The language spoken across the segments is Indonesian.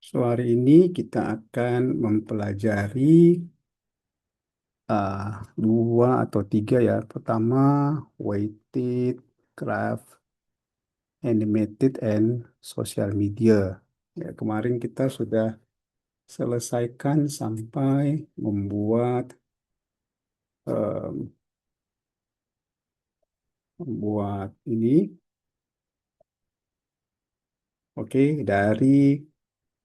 So, hari ini kita akan mempelajari uh, dua atau tiga ya. Pertama, weighted, graph, animated, and social media. Ya, kemarin kita sudah selesaikan sampai membuat um, membuat ini, oke, dari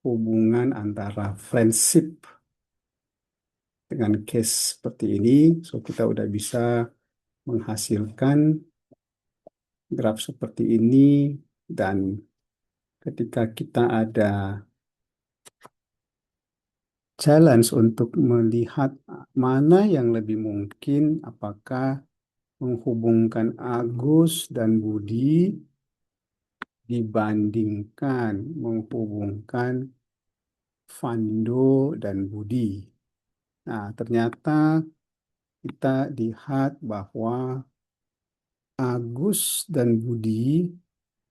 hubungan antara friendship dengan case seperti ini. So, kita udah bisa menghasilkan graf seperti ini, dan ketika kita ada challenge untuk melihat mana yang lebih mungkin, apakah menghubungkan Agus dan Budi dibandingkan menghubungkan Vando dan Budi. Nah, ternyata kita lihat bahwa Agus dan Budi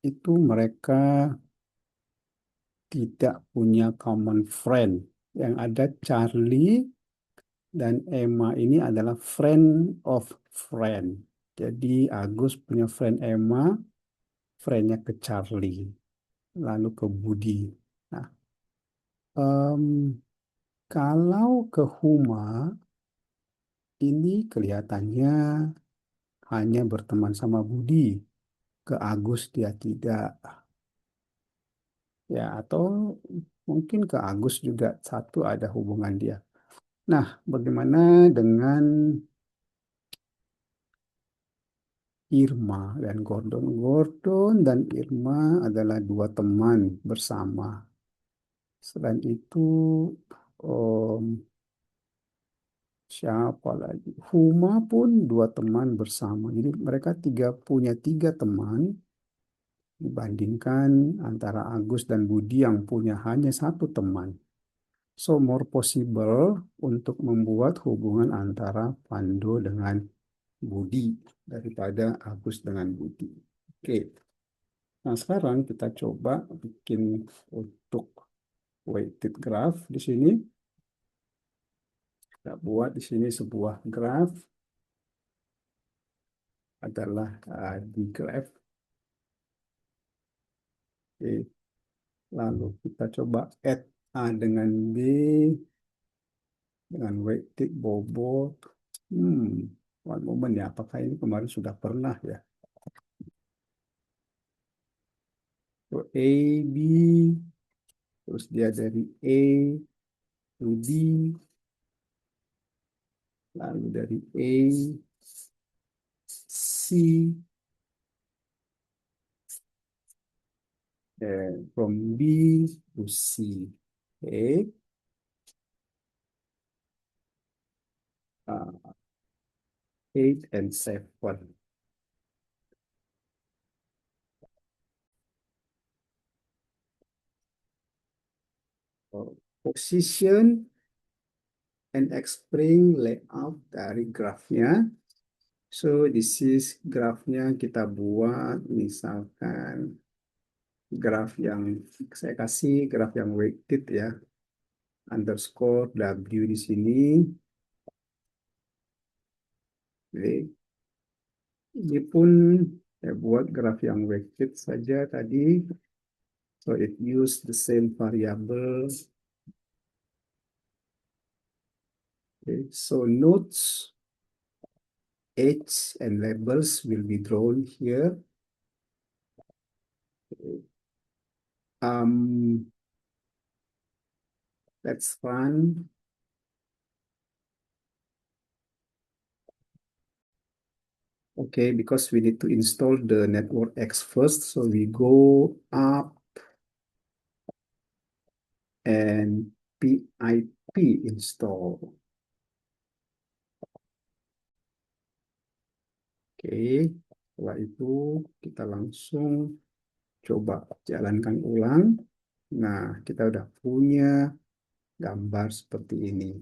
itu mereka tidak punya common friend. Yang ada Charlie dan Emma ini adalah friend of friend. Jadi Agus punya friend Emma, friendnya ke Charlie, lalu ke Budi. Nah, em, kalau ke Huma, ini kelihatannya hanya berteman sama Budi. Ke Agus dia tidak. Ya, atau mungkin ke Agus juga satu ada hubungan dia. Nah, bagaimana dengan Irma dan Gordon? Gordon dan Irma adalah dua teman bersama. Selain itu, om, siapa lagi? Huma pun dua teman bersama. Jadi mereka punya tiga teman dibandingkan antara Agus dan Budi yang punya hanya satu teman. So, more possible untuk membuat hubungan antara Pando dengan Budi daripada Agus dengan Budi. Oke, nah sekarang kita coba bikin untuk weighted graph di sini. Kita buat di sini sebuah graph adalah di graph. Oke, lalu kita coba add A dengan B dengan weighted bobot. One moment ya, apakah ini kemarin sudah pernah ya? So, A, B, terus dia dari A to D, lalu dari A, C, from B to C. Okay. 8 and 7. So, position and explain layout dari grafnya. So, this is grafnya kita buat, misalkan graf yang saya kasih graf yang weighted ya, underscore W di sini. Oke. Ini pun saya buat graf yang weighted saja tadi. So it use the same variable. Okay. So notes, age, and labels will be drawn here. Um, let's run. Okay, because we need to install the network X first. So we go up and PIP install. Oke, setelah itu kita langsung coba jalankan ulang. Nah, kita udah punya gambar seperti ini.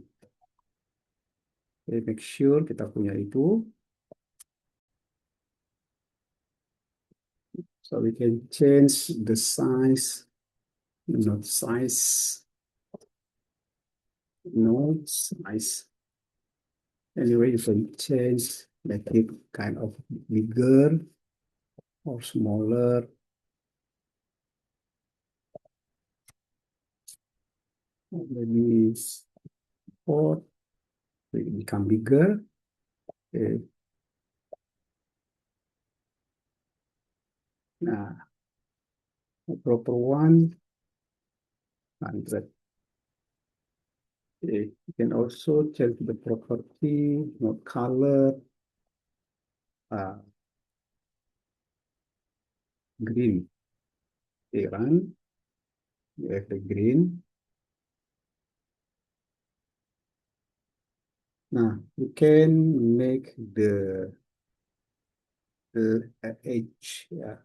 Oke, make sure kita punya itu. So we can change the size node size, node size. Anyway, you can change, make it kind of bigger or smaller. Maybe 4, it become bigger. Okay. Nah, the proper one, 100. Okay. You can also change the property, not color, uh, green. Okay, run. You have the green. Now, you can make the edge, yeah,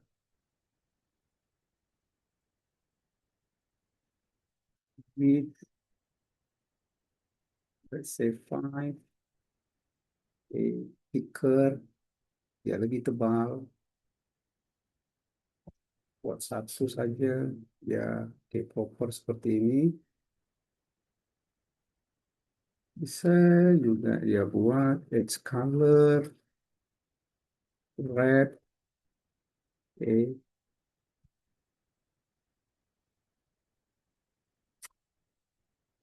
with, let's say, 5, a thicker, ya lebih tebal, buat satu saja, ya, oke, proper seperti ini. Bisa juga ya buat edge color, red, oke.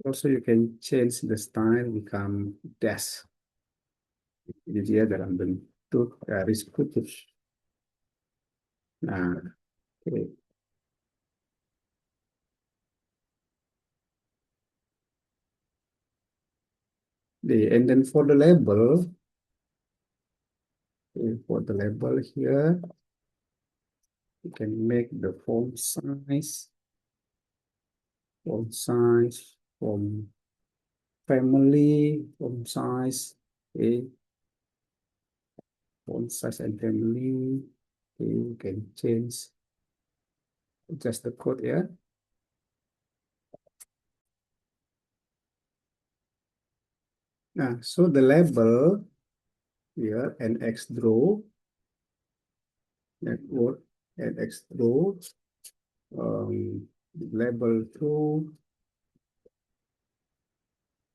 Also you can change the style become dash. Jadi dia dalam bentuk garis putus. Nah, oke. And then for the label, okay, for the label here, you can make the font size from family, font size, okay, font size and family. Okay, you can change just the code here. Nah, so the label here, NX draw, network, NX draw, label 2,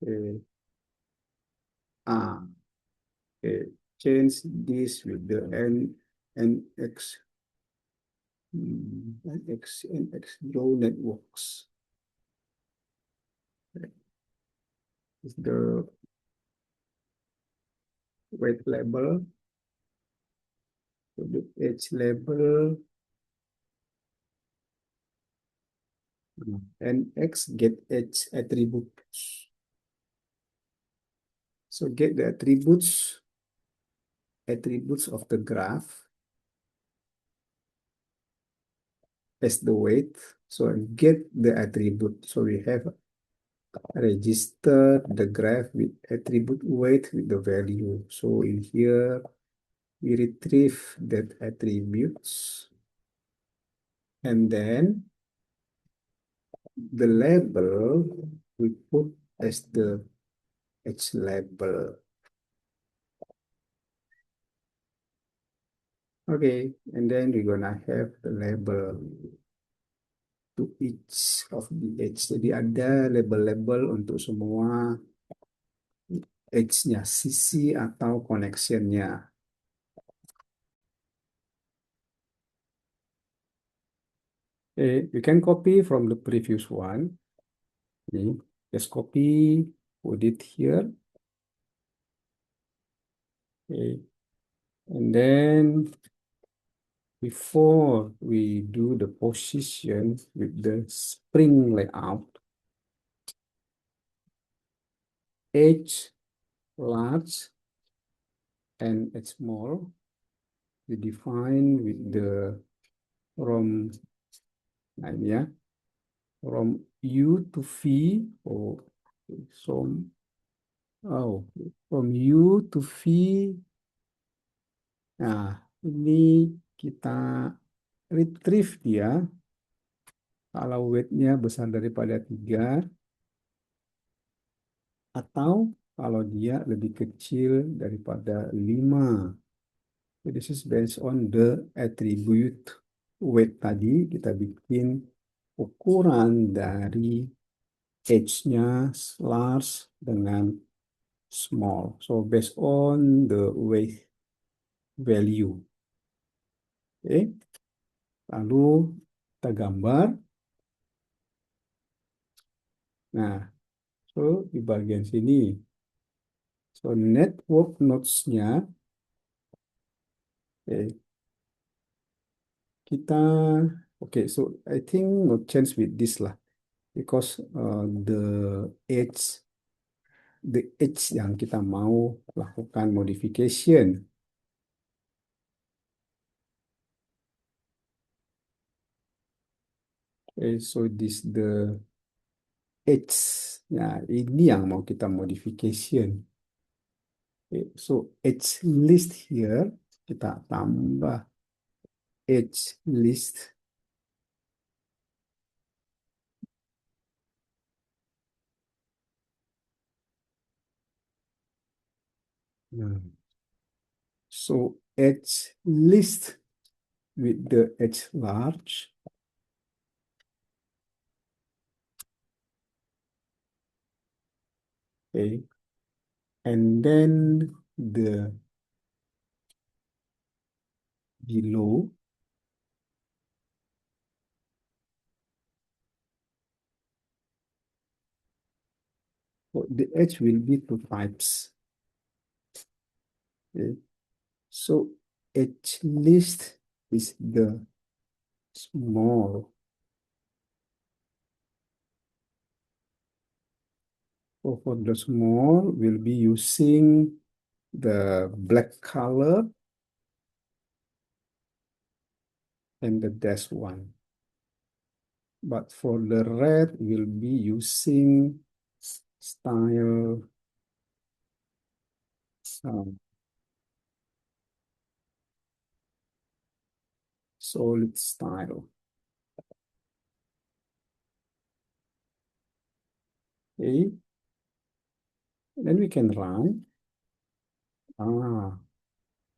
okay, ah, okay, change this with the NX, NX draw networks. Is the weight label, so the edge label, NX get edge attributes. So get the attributes of the graph as the weight. So get the attribute. So we have register the graph with attribute weight with the value. So in here, we retrieve that attributes. And then the label we put as the H label. Okay, and then we're gonna have the label to each of the edge. Jadi ada label-label untuk semua edge-nya, sisi atau connection-nya. Okay, you can copy from the previous one. Okay, just copy, put it here. Okay, and then before we do the position with the spring layout, edge large and edge small, we define with the from ya, from U to V, or from from U to V. Nah, ini kita retrieve dia kalau weight-nya besar daripada 3 atau kalau dia lebih kecil daripada 5. So this is based on the attribute weight tadi, kita bikin ukuran dari edge-nya large dengan small. So based on the weight value. Oke. Lalu kita gambar. Nah, so di bagian sini. So network nodes-nya, kita, so I think no change with this lah, because edge, the edge yang kita mau lakukan modification. So this the edge. Nah, ini yang mau kita modification. So edge list here, kita tambah edge list. Nah, so edge list with the edge large. Okay. And then the below, the edge will be two types. Okay. So edge list is the small. So for the small, we'll be using the black color and the dash one. But for the red, we'll be using style solid style. Okay. Then we can run.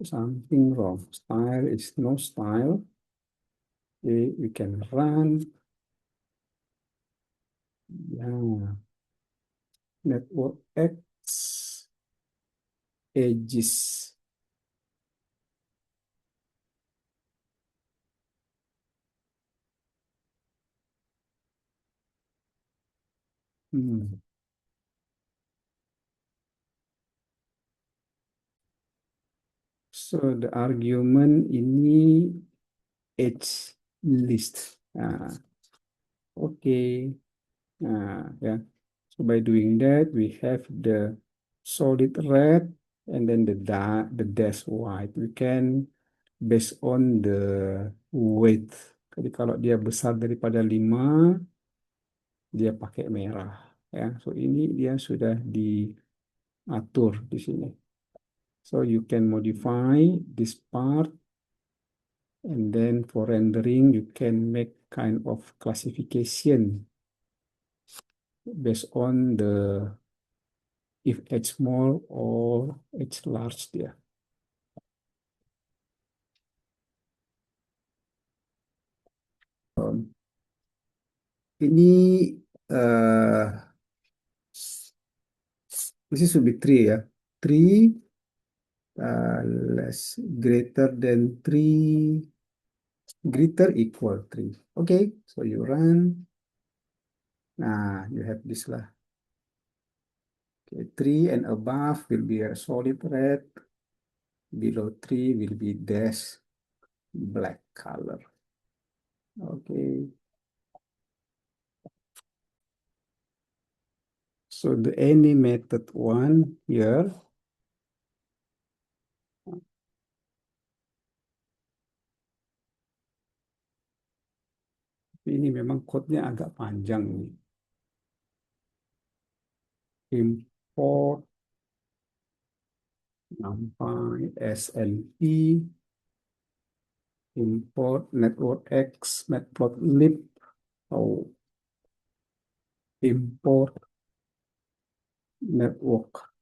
Something wrong. Style is no style. Okay, we can run. Yeah. Network X edges. So the argument ini edge list. Okay. Yeah. So by doing that, we have the solid red and then the dash white. We can based on the weight. Jadi kalau dia besar daripada 5, dia pakai merah. Ya, so ini dia sudah diatur di sini. So you can modify this part, and then for rendering you can make kind of classification based on the if edge small or edge large dia. Ini uh, this should be 3 ya. 3 less greater than 3, greater equal 3. Okay, so you run. Nah, you have this lah. Okay, 3 and above will be a solid red. Below 3 will be dash black color. Okay. So the any method one here. Ini memang code-nya agak panjang nih. Import sampai SNP, import network X, matplotlib, oh, import network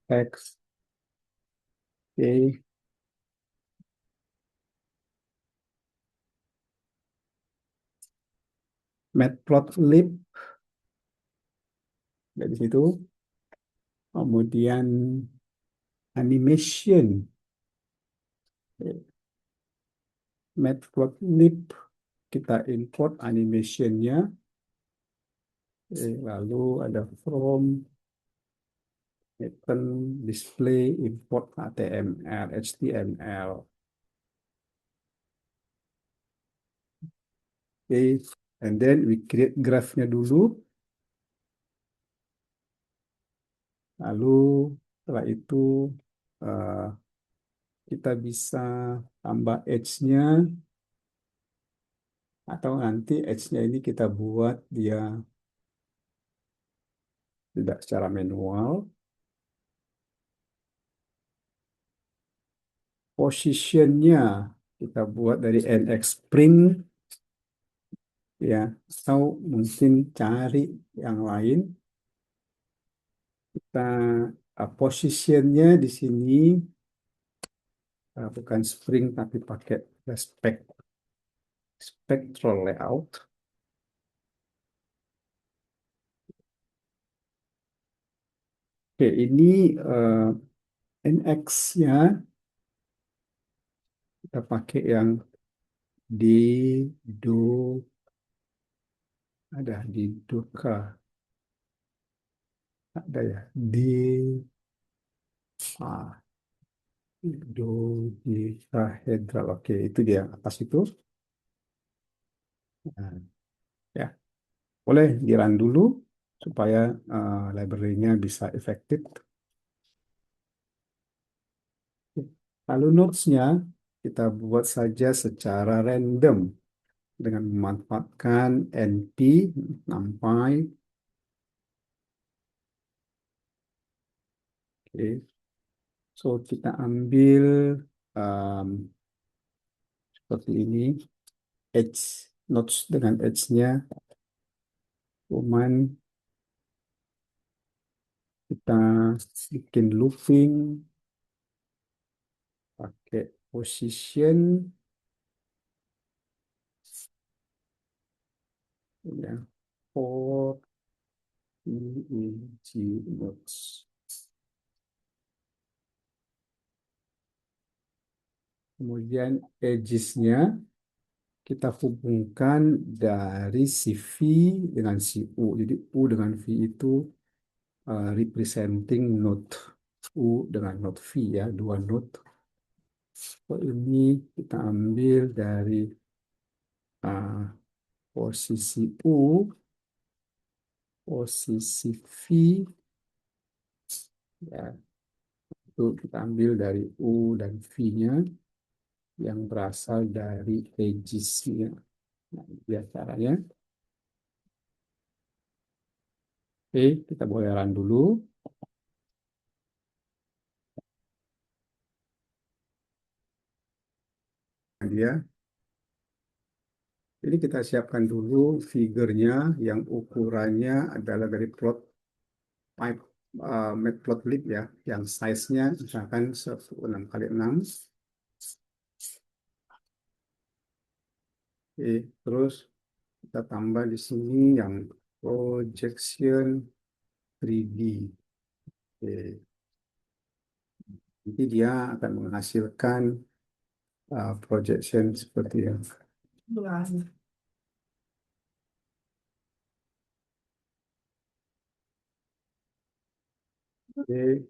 X. Okay. matplotlib dari situ, kemudian animation, matplotlib kita import animationnya, lalu ada from button display import HTML, HTML. Okay, and then we create graph-nya dulu, lalu setelah itu eh, kita bisa tambah edge-nya, atau nanti edge-nya ini kita buat dia tidak secara manual. Position-nya kita buat dari NX Print, ya, atau mungkin cari yang lain. Kita position-nya di sini bukan Spring tapi pakai spectral layout. Oke, ini NX-nya kita pakai yang di do, ada di Doka, ada ya di do di Hydral. Oke, itu dia yang atas itu. Nah, ya, boleh di-run dulu supaya library-nya bisa efektif. Lalu notes-nya kita buat saja secara random dengan memanfaatkan np, numpy. Oke. So, kita ambil um, seperti ini, edge, notes dengan edge-nya, cuman kita bikin looping, pakai position, ya, for EEG notes. Kemudian edges-nya kita hubungkan dari si V dengan si U. Jadi U dengan V itu representing node. U dengan node V, ya, dua node. So, ini kita ambil dari uh, posisi U, posisi V, ya, itu kita ambil dari U dan V-nya yang berasal dari edges-nya. Nah, biar caranya. Oke, kita boleh run dulu. Nah, dia. Jadi kita siapkan dulu figurnya yang ukurannya adalah dari plot pipe matplotlib, ya, yang size-nya misalkan 6x6. Oke, terus kita tambah di sini yang projection 3D. Oke. Nanti dia akan menghasilkan projection seperti yang. Oke.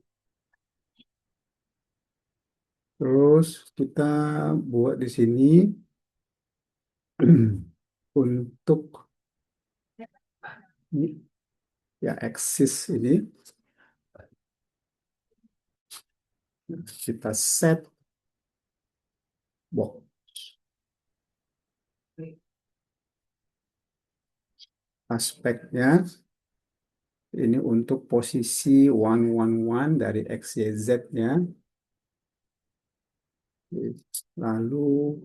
Terus kita buat di sini untuk ini, ya, axis ini kita set box aspeknya ini untuk posisi 111 dari X, Y, Z-nya. Lalu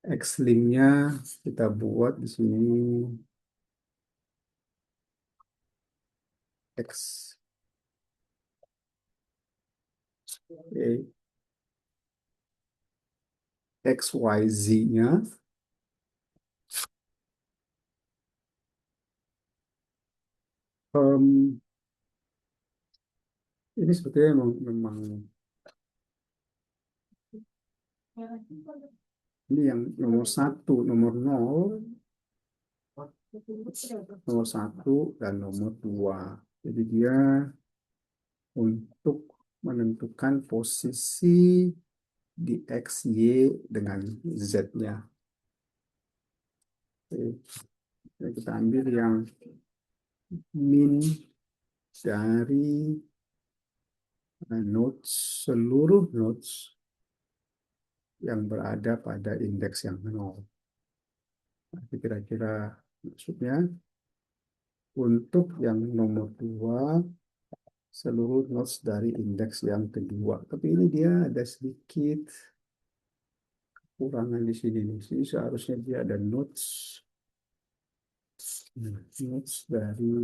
X-lim-nya kita buat di sini X, XYZ-nya Em, ini sebetulnya memang ini yang nomor satu, nomor nol, nomor satu dan nomor dua. Jadi dia untuk menentukan posisi di X, Y dengan Z-nya. Oke, kita ambil yang min dari nodes, seluruh nodes yang berada pada indeks yang nol. Nanti kira-kira maksudnya untuk yang nomor dua, seluruh nodes dari indeks yang kedua. Tapi ini dia ada sedikit kurangan di sini nih. Sini seharusnya dia ada nodes, nodes dari,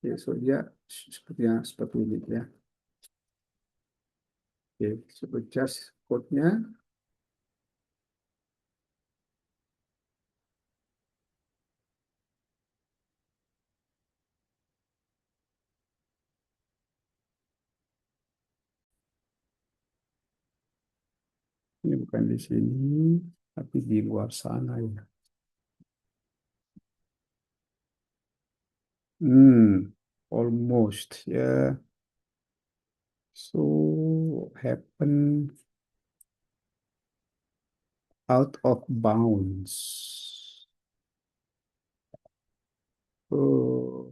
ya, so dia seperti ini ya. Oke, sebut just code-nya. Ini bukan di sini, tapi di luar sana ya. Almost ya. So happen out of bounds. Oh,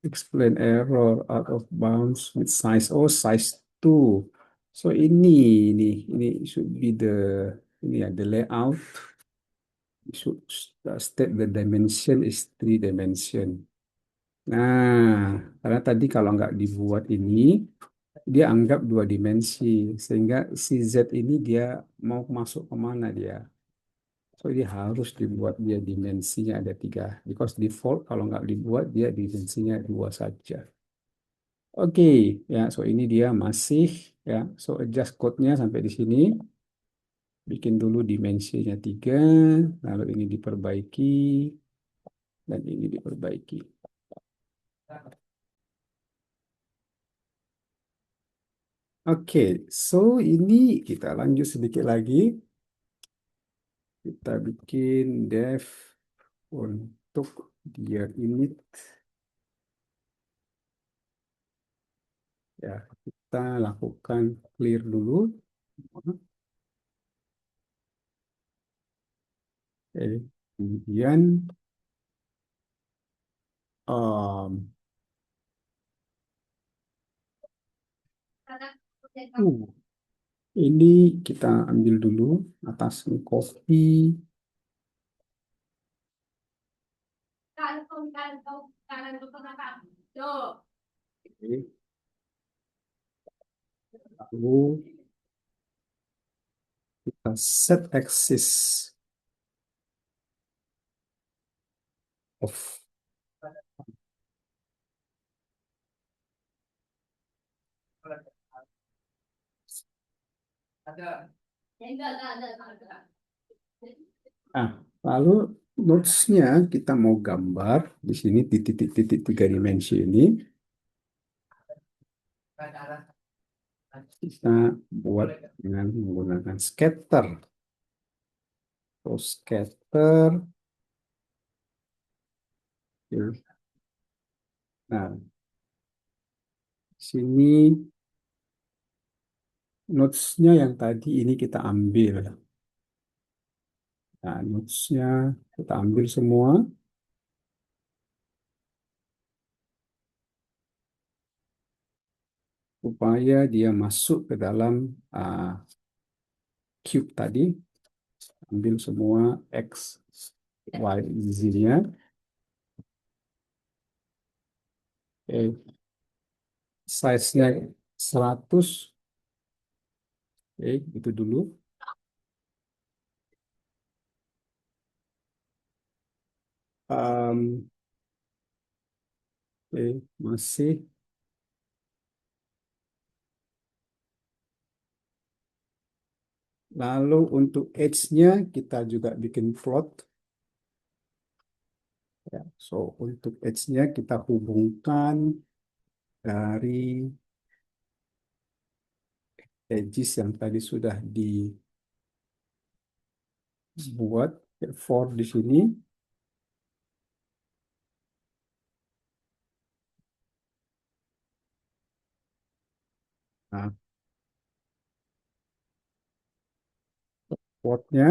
explain error out of bounds with size. Oh, size 2. So ini should be ini ya, the layout should state the dimension is 3 dimension. Nah, karena tadi kalau nggak dibuat ini, dia anggap 2 dimensi, sehingga si Z ini dia mau masuk kemana dia. So, dia harus dibuat dia dimensinya ada 3. Because default kalau nggak dibuat dia dimensinya 2 saja. Oke, ya, so ini dia masih, ya, so adjust code-nya sampai di sini. Bikin dulu dimensinya 3, lalu ini diperbaiki, dan ini diperbaiki. Oke, so ini kita lanjut sedikit lagi. Kita bikin dev untuk dia init. Ya, kita lakukan clear dulu. Oke, kemudian um, uh, ini kita ambil dulu atas copy. Oke, lalu kita set axis of. Nah, lalu nodes-nya kita mau gambar di sini di titik-titik 3 dimensi ini. Kita buat dengan menggunakan scatter. So, scatter. Ya. Nah, sini notes-nya yang tadi ini kita ambil. Nah, notes-nya kita ambil semua. Supaya dia masuk ke dalam cube tadi. Ambil semua X, Y, Z-nya. Oke, size-nya 100. Oke, itu dulu. Um, oke, masih. Lalu untuk edge-nya kita juga bikin plot. Ya. So, untuk edge-nya kita hubungkan dari edges yang tadi sudah dibuat for di sini. Nah, plotnya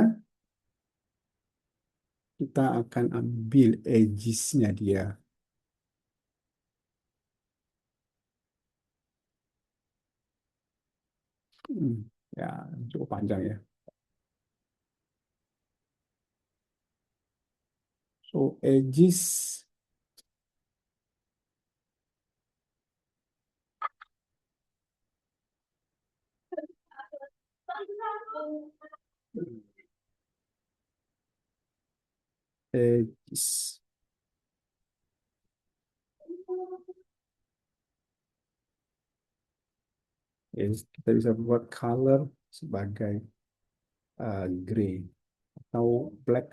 kita akan ambil edges-nya dia. Hmm, ya, cukup panjang ya. So, edges edges. Yes, kita bisa buat color sebagai gray atau black.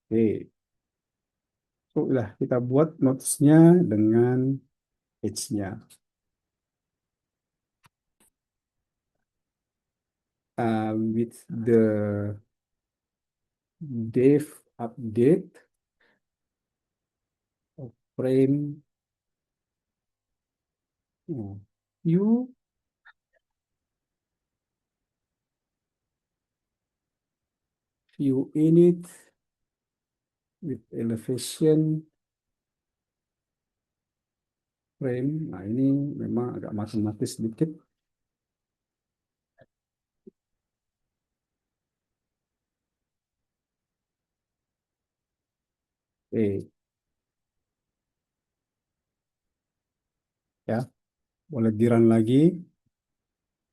Oke, so udah kita buat notes-nya dengan edge-nya. With the dev update of frame, oh, you view init with elevation frame. Nah, ini memang agak matematis sedikit. Oke, ya, boleh di-run lagi.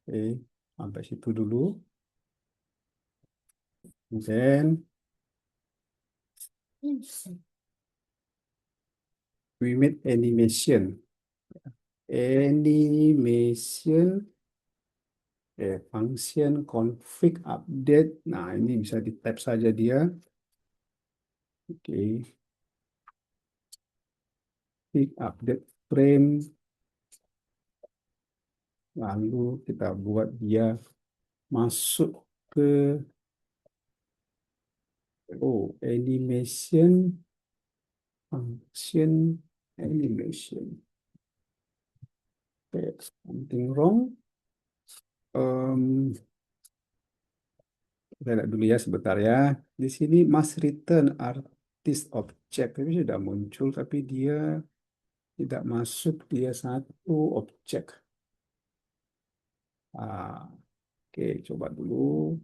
Oke, sampai situ dulu. Then we made animation. Animation, function config update. Nah, ini bisa di type saja dia. Oke, config update frame. Lalu kita buat dia masuk ke animation function animation. Okay, something wrong. Em, Kita lihat dulu ya sebentar ya. Di sini must return artist object. Tapi sudah muncul, tapi dia tidak masuk. Dia satu objek. Oke, coba dulu.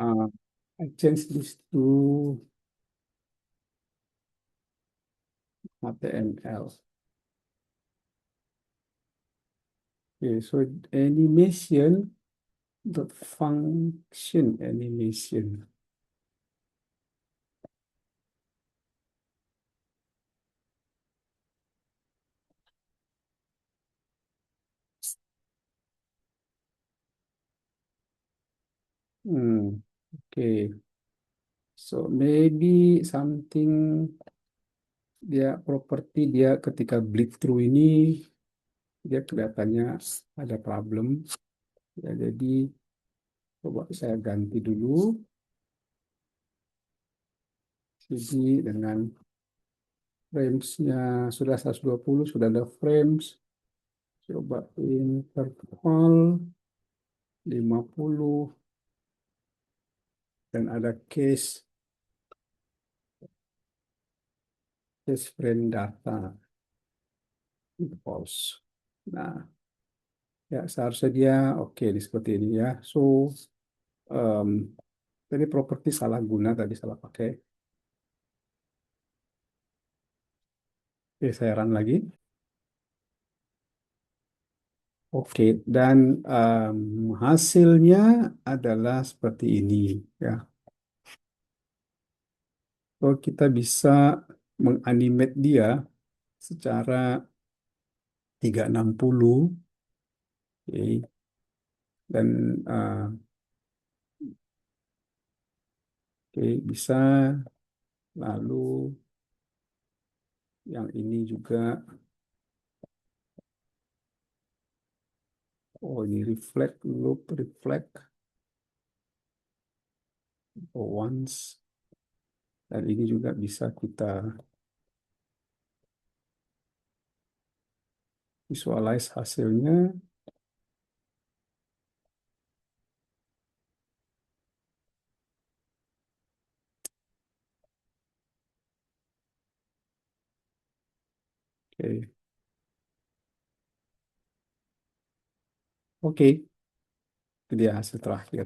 Ah, I change this to HTML. Okay, so animation dot function animation. Okay. So maybe something dia properti dia ketika bleed through ini dia kelihatannya ada problem. Ya, jadi coba saya ganti dulu. Jadi dengan framesnya sudah 120, sudah ada frames. Coba interval 50 dan ada case frame data false. Nah, ya seharusnya dia oke di seperti ini ya. So, em, tadi properti salah guna, tadi salah pakai. Oke, saya run lagi. Oke, dan hasilnya adalah seperti ini ya. So, kita bisa menganimate dia secara 360. Oke. Dan oke, bisa. Lalu yang ini juga, oh ini reflect, loop, reflect, once. Dan ini juga bisa kita visualize hasilnya. Oke, oke, itu dia hasil terakhir.